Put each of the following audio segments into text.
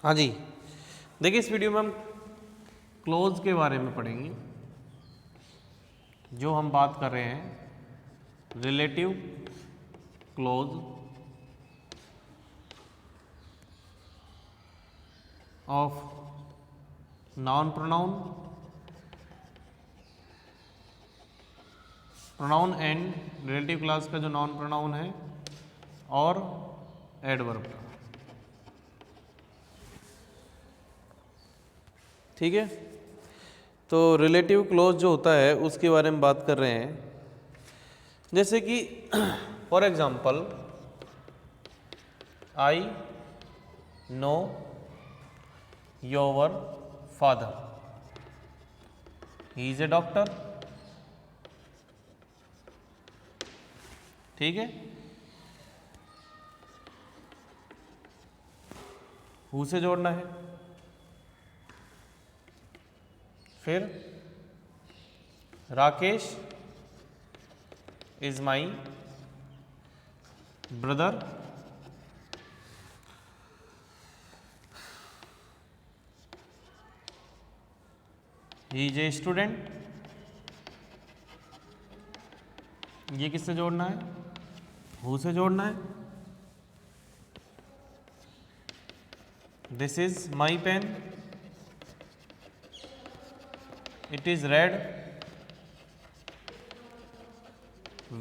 हाँ जी, देखिए इस वीडियो में हम क्लोज के बारे में पढ़ेंगे। जो हम बात कर रहे हैं relative close of noun pronoun, pronoun and relative class का जो नाउन प्रोनाउन है और एडवर्ब का। ठीक है, तो रिलेटिव क्लोज जो होता है उसके बारे में बात कर रहे हैं। जैसे कि for example I know your father, he is a doctor. ठीक है, हु से जोड़ना है, फिर Rakesh is my brother, he is a student. ये किससे जोड़ना है, हु से जोड़ना है। This is my pen, it is red,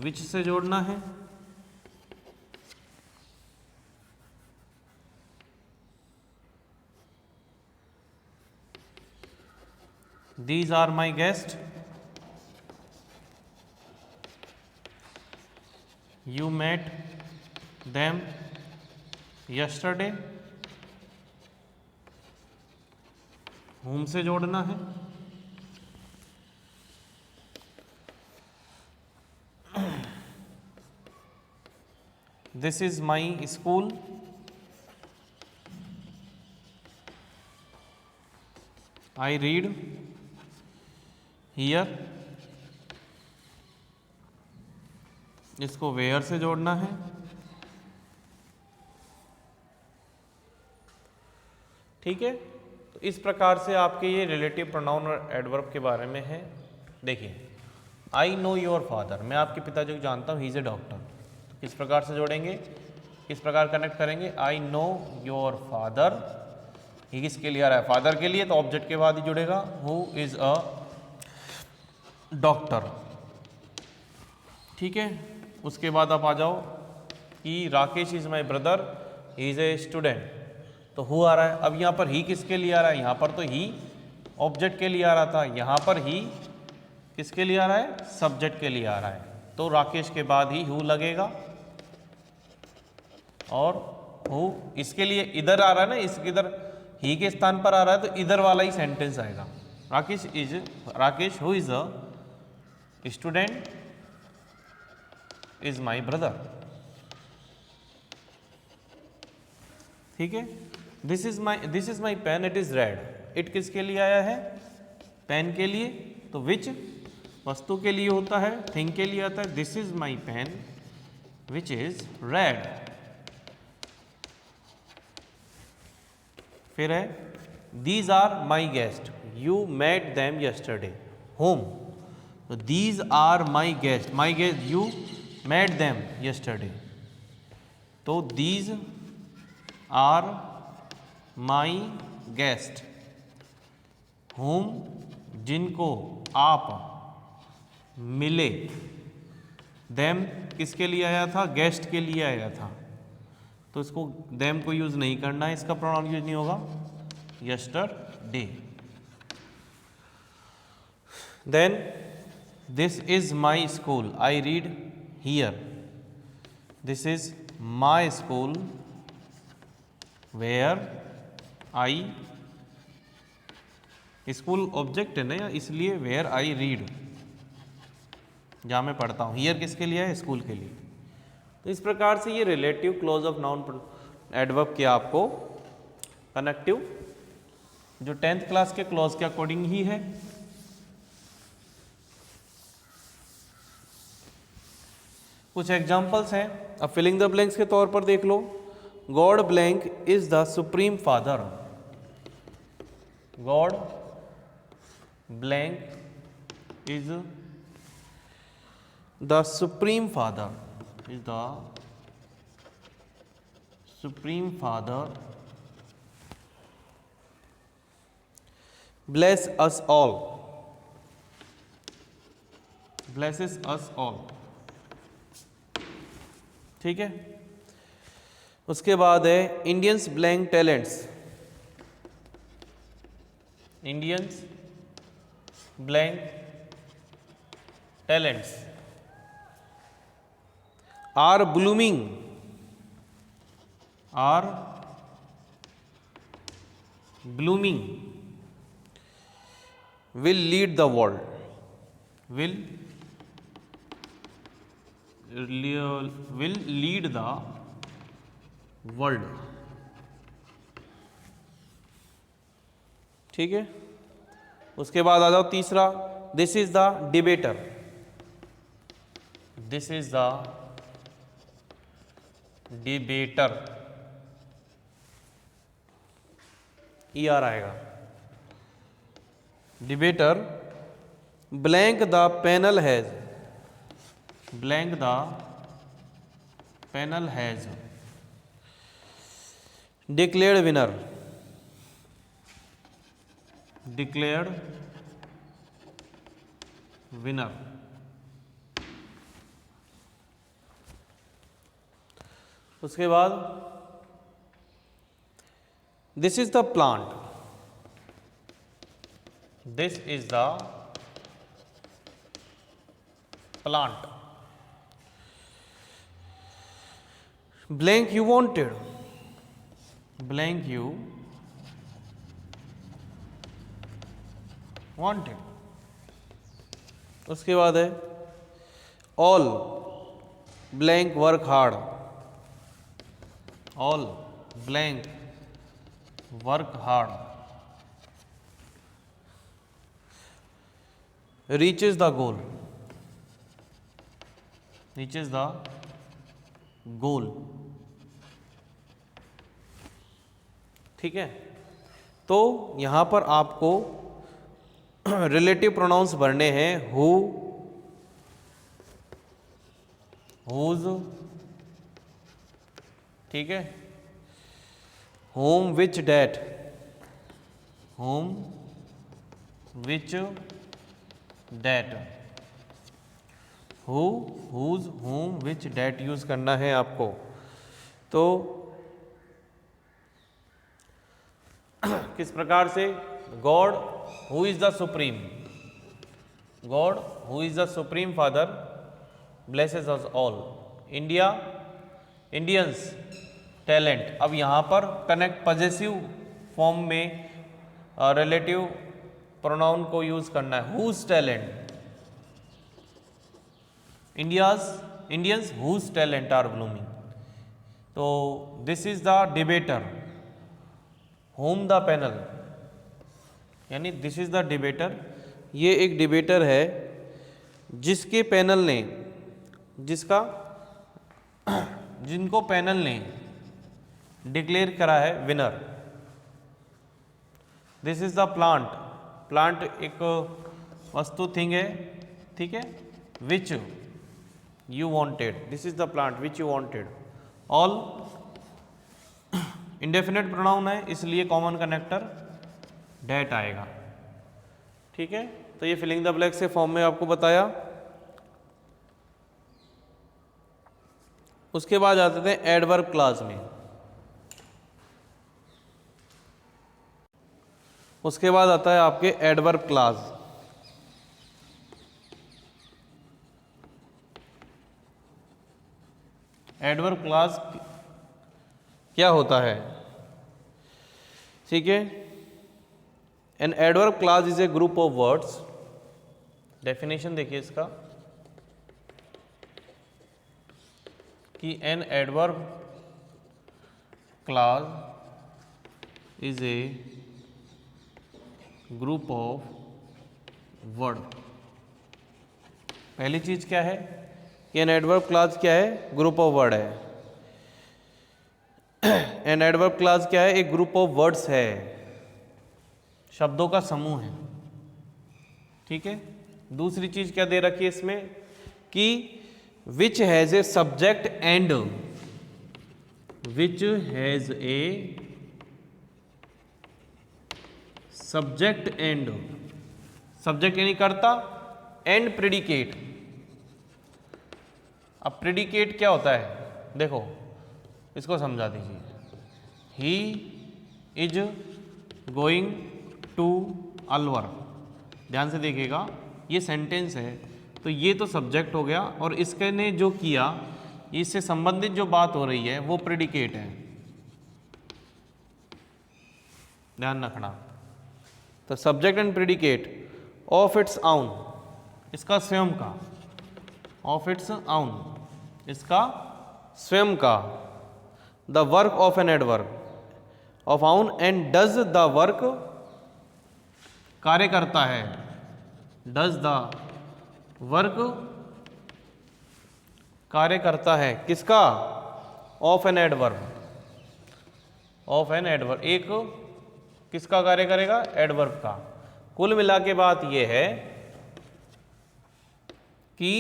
which से जोड़ना है। These are my guest, you met them yesterday, whom से जोड़ना है। This is my school, I read here, इसको वेयर से जोड़ना है। ठीक है, तो इस प्रकार से आपके ये रिलेटिव प्रोनाउन और एडवर्ब के बारे में है। देखिए आई नो योर फादर, मैं आपके पिताजी को जानता हूँ, ही इज ए डॉक्टर। तो किस प्रकार से जोड़ेंगे, किस प्रकार कनेक्ट करेंगे। आई नो योर फादर, ही किसके लिए आ रहा है, फादर के लिए, तो ऑब्जेक्ट के बाद ही जुड़ेगा। Who is a doctor. ठीक है, उसके बाद आप आ जाओ कि Rakesh is my brother, he is a student. तो हु आ रहा है, अब यहाँ पर ही किसके लिए आ रहा है, यहाँ पर तो ही ऑब्जेक्ट के लिए आ रहा था, यहाँ पर ही किसके लिए आ रहा है, सब्जेक्ट के लिए आ रहा है। तो राकेश के बाद ही हु लगेगा, और हु इसके लिए इधर आ रहा है ना, इसके इधर ही के स्थान पर आ रहा है, तो इधर वाला ही सेंटेंस आएगा। Rakesh who is a student is my brother. ठीक है, this is my pen, it is red. It किसके लिए आया है, पेन के लिए। तो विच वस्तु के लिए होता है, थिंग के लिए आता है। This is my pen which is red. फिर है these are my guest, you met them yesterday. Whom, तो these are my guest, you met them yesterday. तो these are my guest, whom जिनको आप मिले, देम किसके लिए आया था, गेस्ट के लिए आया था। तो इसको देम को यूज नहीं करना है, इसका प्रोनाउन यूज नहीं होगा, yesterday. Then this is my school, I read here. This is my school where I, school object है ना, या इसलिए वेयर आई रीड, जहाँ मैं पढ़ता हूँ। हियर किसके लिए है, स्कूल के लिए। तो इस प्रकार से ये relative close of noun adverb के आपको कनेक्टिव जो 10th क्लास के क्लॉज के अकॉर्डिंग ही है। कुछ एग्जाम्पल्स हैं, अब फिलिंग द ब्लैंक्स के तौर पर देख लो। God blank is the supreme father, God blank is the supreme father, is the supreme father, bless us all, blesses us all। ठीक है, उसके बाद है Indians blank talents, Indians blank talents are blooming, are blooming, will lead the world, will lead the world। ठीक है, उसके बाद आ जाओ तीसरा, this is the debater, this is the debater, E R आएगा। Debater blank the panel has, blank the panel has declared winner, declared winner. उसके बाद this is the plant, this is the plant, blank you wanted, blank you wanted। उसके बाद है all blank work hard, all blank work hard, reaches the goal, reaches the goal। ठीक है, तो यहां पर आपको रिलेटिव प्रोनाउंस भरने हैं, हु, हुज, ठीक है, whom, which, that, whom, which, that, who, whose, whom, which, that use करना है आपको। तो किस प्रकार से, God who is the supreme, God who is the supreme father blesses us all, India, Indians talent. अब यहाँ पर कनेक्ट पजेसिव फॉर्म में रिलेटिव प्रोनाउन को यूज करना है, whose talent, Indians whose talent are blooming. तो this is the debater, whom the panel, यानी this is the debater, ये एक डिबेटर है जिसके पैनल ने, जिसका, जिनको पैनल ने डिक्लेयर करा है winner. This is the plant, plant एक वस्तु, थिंग है, ठीक है, which you wanted, this is the plant which you wanted. All indefinite pronoun है, इसलिए कॉमन कनेक्टर डैट आएगा। ठीक है, तो ये फिलिंग द ब्लैंक्स के फॉर्म में आपको बताया। उसके बाद आते थे एडवर्ब क्लास में, उसके बाद आता है आपके एडवर्ब क्लास। एडवर्ब क्लास क्या होता है, ठीक है, an adverb class is a group of words, definition देखिए इसका कि an adverb class is a group of word. पहली चीज क्या है कि एन एडवर्ब क्लास क्या है, ग्रुप ऑफ वर्ड है। एन एडवर्ब क्लास क्या है, एक ग्रुप ऑफ वर्ड्स है। शब्दों का समूह है। ठीक है। दूसरी चीज क्या दे रखी है इसमें कि which has a subject and, which has a subject and, subject यानी कर्ता, एंड प्रेडिकेट। अब प्रेडिकेट क्या होता है देखो, इसको समझा दीजिए। He is going to Alwar, ध्यान से देखिएगा, ये सेंटेंस है तो ये तो सब्जेक्ट हो गया, और इसके ने जो किया, इससे संबंधित जो बात हो रही है वो प्रेडिकेट है, ध्यान रखना। तो subject and predicate of its आउन, इसका स्वयं का, ऑफ इट्स आउन, इसका स्वयं का, the work of an adverb of आउन एंड डज द वर्क, कार्य करता है, डज द वर्क, कार्य करता है किसका, of an adverb, of an adverb, एक किसका कार्य करेगा, एडवर्ब का। कुल मिला के बात यह है कि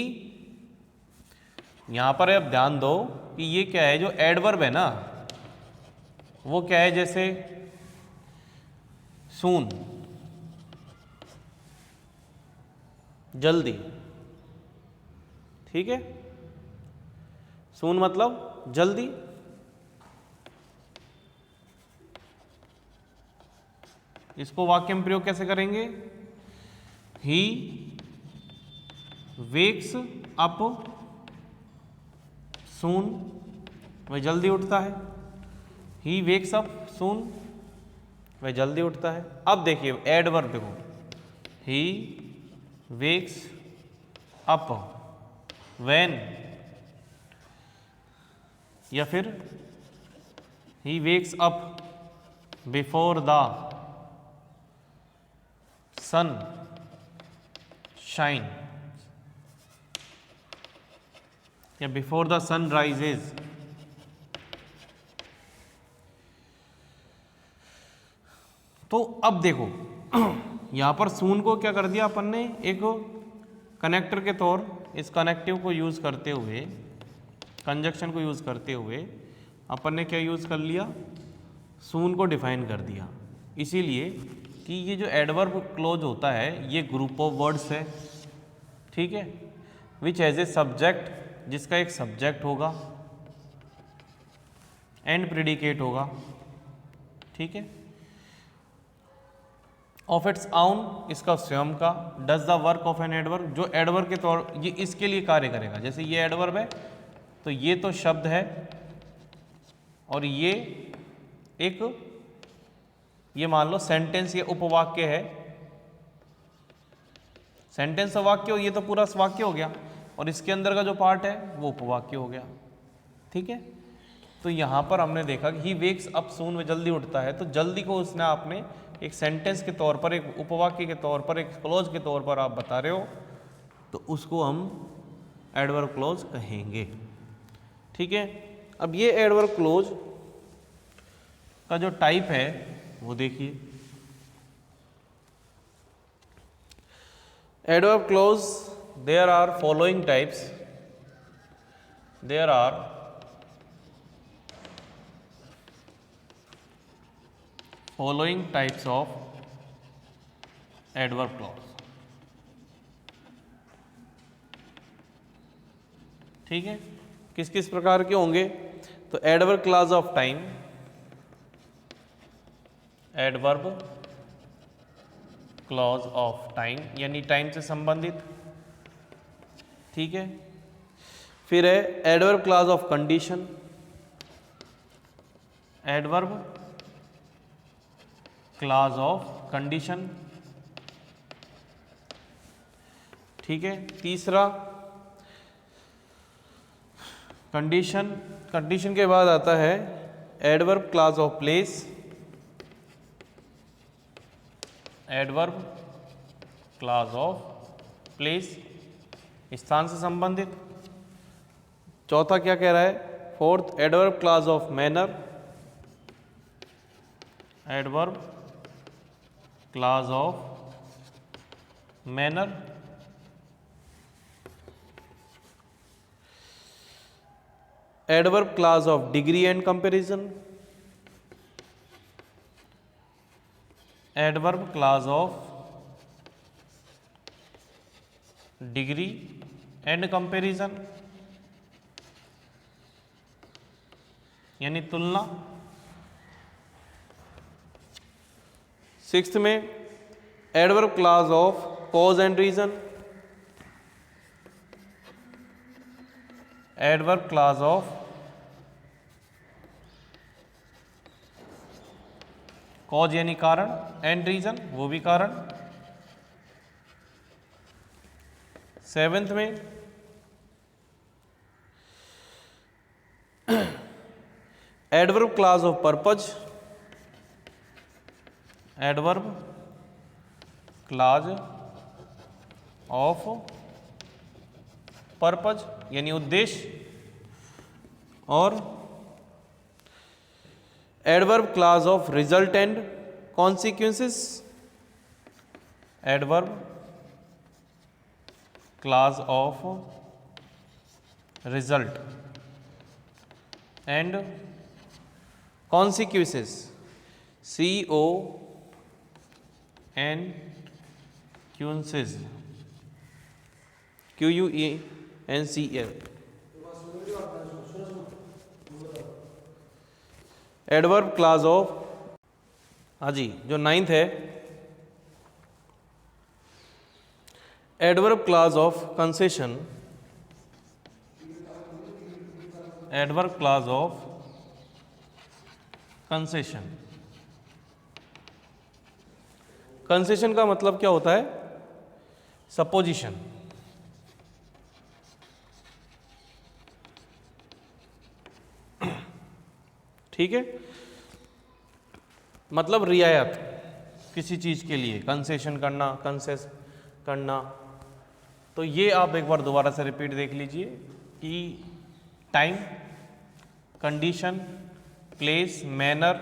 यहां पर अब ध्यान दो कि ये क्या है, जो एडवर्ब है ना वो क्या है, जैसे सून, जल्दी, ठीक है, सून मतलब जल्दी। इसको वाक्य में प्रयोग कैसे करेंगे, ही वेक्स अप सून, वह जल्दी उठता है, ही वेक्स अप सून, वह जल्दी उठता है। अब देखिए एडवर्ब देखो, ही वेक्स अप व्हेन, या फिर he wakes up before the sun shine, या बिफोर द सन राइजेज। तो अब देखो यहां पर सून को क्या कर दिया अपन ने, एक कनेक्टर के तौर, इस कनेक्टिव को यूज करते हुए, कंजक्शन को यूज करते हुए अपन ने क्या यूज कर लिया, सून को डिफाइन कर दिया। इसीलिए कि ये जो एडवर्ब क्लोज होता है ये ग्रुप ऑफ वर्ड्स है, ठीक है, विच हैज ए सब्जेक्ट, जिसका एक सब्जेक्ट होगा, एंड प्रेडिकेट होगा, ठीक है, ऑफ इट्स आउन, इसका स्वयं का, does the work of an adverb, जो एडवर्ब के तौर, ये इसके लिए कार्य करेगा। जैसे ये एडवर्ब है तो ये तो शब्द है, और ये एक, ये मान लो सेंटेंस, ये उपवाक्य है, सेंटेंस और वाक्य, ये तो पूरा वाक्य हो गया, और इसके अंदर का जो पार्ट है वो उपवाक्य हो गया, ठीक है। तो यहां पर हमने देखा कि ही वेक्स अप सून, वह जल्दी उठता है, तो जल्दी को उसने आपने एक सेंटेंस के तौर पर, एक उपवाक्य के तौर पर, एक क्लोज के तौर पर आप बता रहे हो, तो उसको हम एडवर्ब क्लोज कहेंगे, ठीक है। अब ये एडवर्ब क्लोज का जो टाइप है वो देखिए, adverb clause, there are following types, there are following types of adverb clause, ठीक है। किस किस प्रकार के होंगे, तो adverb clause of time, adverb clause of time यानी टाइम से संबंधित, ठीक है। फिर है adverb clause of condition, adverb clause of condition, ठीक है। तीसरा कंडीशन, कंडीशन के बाद आता है adverb clause of place, adverb clause of place, स्थान से संबंधित। चौथा क्या कह रहा है, fourth adverb clause of manner, adverb clause of manner, adverb clause of degree and comparison, adverb clause of degree and comparison यानी तुलना। सिक्स्थ में adverb clause of cause and reason, adverb clause of cause यानी कारण, and reason वो भी कारण। Seventh में adverb clause of purpose, adverb clause of purpose यानी उद्देश्य, और adverb clause of result and consequences, adverb clause of result and consequences, CONSES, QUENCL, adverb clause of, हाँ जी, जो नाइन्थ है adverb clause of concession, adverb clause of concession. Concession का मतलब क्या होता है? सपोजिशन। ठीक है, मतलब रियायत किसी चीज के लिए, कंसेशन करना, कंसेस करना। तो ये आप एक बार दोबारा से रिपीट देख लीजिए कि time, condition, place, manner,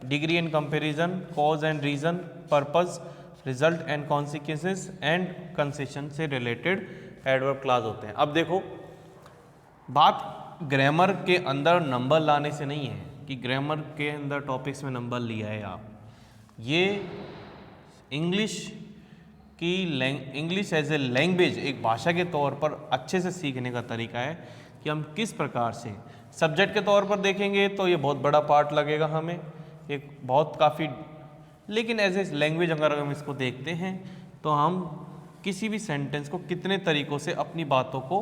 degree and comparison, cause and reason, purpose, result and consequences and concession से रिलेटेड एडवर्ब क्लास होते हैं। अब देखो, बात ग्रामर के अंदर नंबर लाने से नहीं है कि ग्रामर के अंदर टॉपिक्स में नंबर लिया है आप। ये इंग्लिश की इंग्लिश एज ए लैंग्वेज, एक भाषा के तौर पर अच्छे से सीखने का तरीका है कि हम किस प्रकार से सब्जेक्ट के तौर पर देखेंगे तो ये बहुत बड़ा पार्ट लगेगा हमें, एक बहुत काफ़ी, लेकिन एज ए लैंग्वेज अगर हम इसको देखते हैं तो हम किसी भी सेंटेंस को कितने तरीक़ों से अपनी बातों को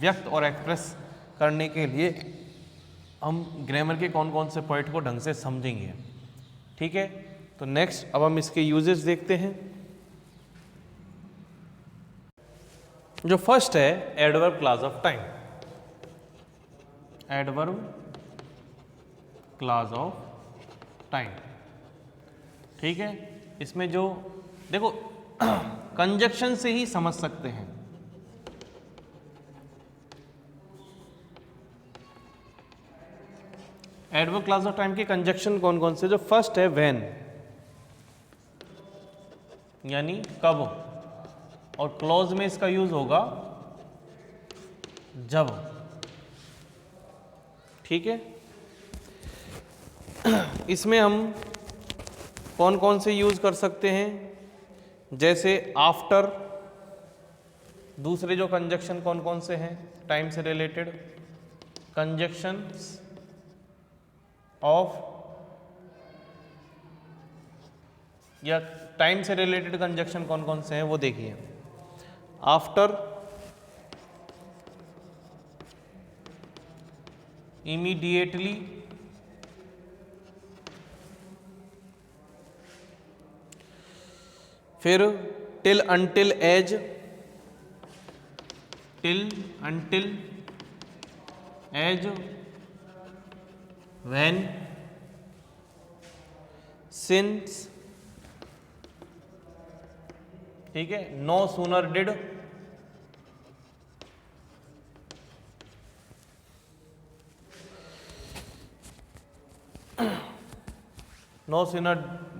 व्यक्त और एक्सप्रेस करने के लिए हम ग्रामर के कौन कौन से पॉइंट को ढंग से समझेंगे। ठीक है, तो नेक्स्ट अब हम इसके यूजेस देखते हैं। जो फर्स्ट है adverb clause of time, adverb clause of time. ठीक है, इसमें जो देखो कंजक्शन से ही समझ सकते हैं। एडवर्ब क्लास ऑफ टाइम के कंजक्शन कौन कौन से? जो फर्स्ट है व्हेन, यानी कब, और क्लॉज में इसका यूज होगा जब। ठीक है, इसमें हम कौन कौन से यूज कर सकते हैं? जैसे आफ्टर। दूसरे जो कंजक्शन कौन कौन से हैं टाइम से रिलेटेड? कंजक्शंस ऑफ, या टाइम से रिलेटेड कंजक्शन कौन कौन से हैं वो देखिए। आफ्टर, इमीडिएटली, फिर till until as, till until as, when, since. ठीक है, no sooner did, no sooner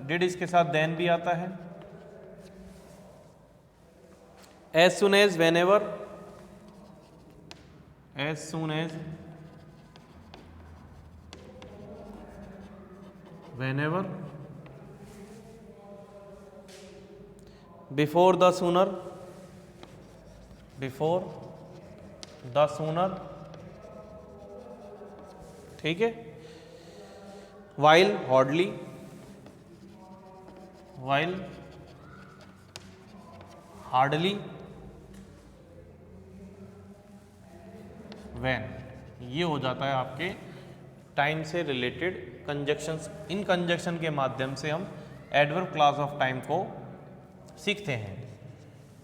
did इसके साथ देन भी आता है। as soon as, whenever, as soon as, whenever, before the sooner, before the sooner, ठीक है, while, hardly, while, hardly, when, ये हो जाता है आपके टाइम से रिलेटेड कंजक्शंस। इन कंजक्शन के माध्यम से हम एडवर्ब क्लास ऑफ टाइम को सीखते हैं।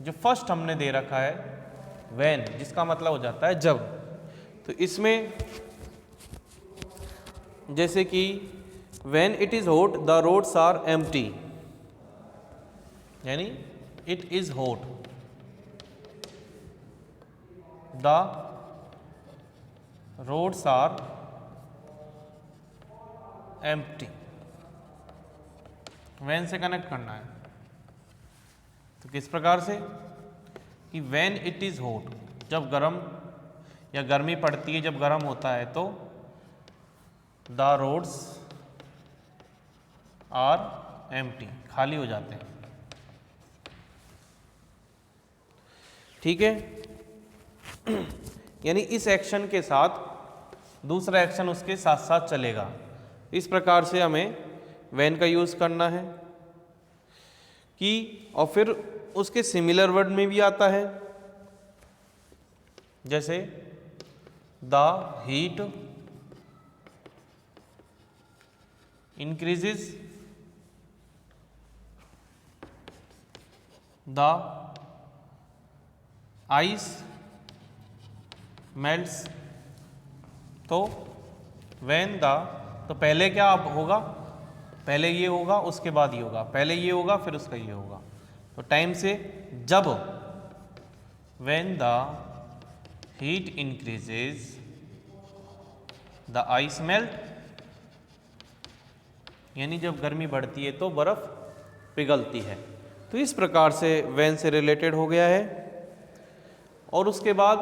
जो फर्स्ट हमने दे रखा है when, जिसका मतलब हो जाता है जब। तो इसमें जैसे कि when it is hot the roads are empty, यानी it is hot the roads are empty, when से कनेक्ट करना है। तो किस प्रकार से कि when it is hot, जब गर्म या गर्मी पड़ती है, जब गर्म होता है तो the roads are empty, खाली हो जाते हैं। ठीक है, यानी इस एक्शन के साथ दूसरा एक्शन उसके साथ साथ चलेगा। इस प्रकार से हमें when का यूज़ करना है कि, और फिर उसके सिमिलर वर्ड में भी आता है, जैसे the heat increases, the ice melts। तो when the, तो पहले क्या होगा, पहले ये होगा उसके बाद ये होगा, पहले ये होगा फिर उसका ये होगा। तो टाइम से जब, when the heat increases the ice melt, यानी जब गर्मी बढ़ती है तो बर्फ पिघलती है। तो इस प्रकार से when से रिलेटेड हो गया है। और उसके बाद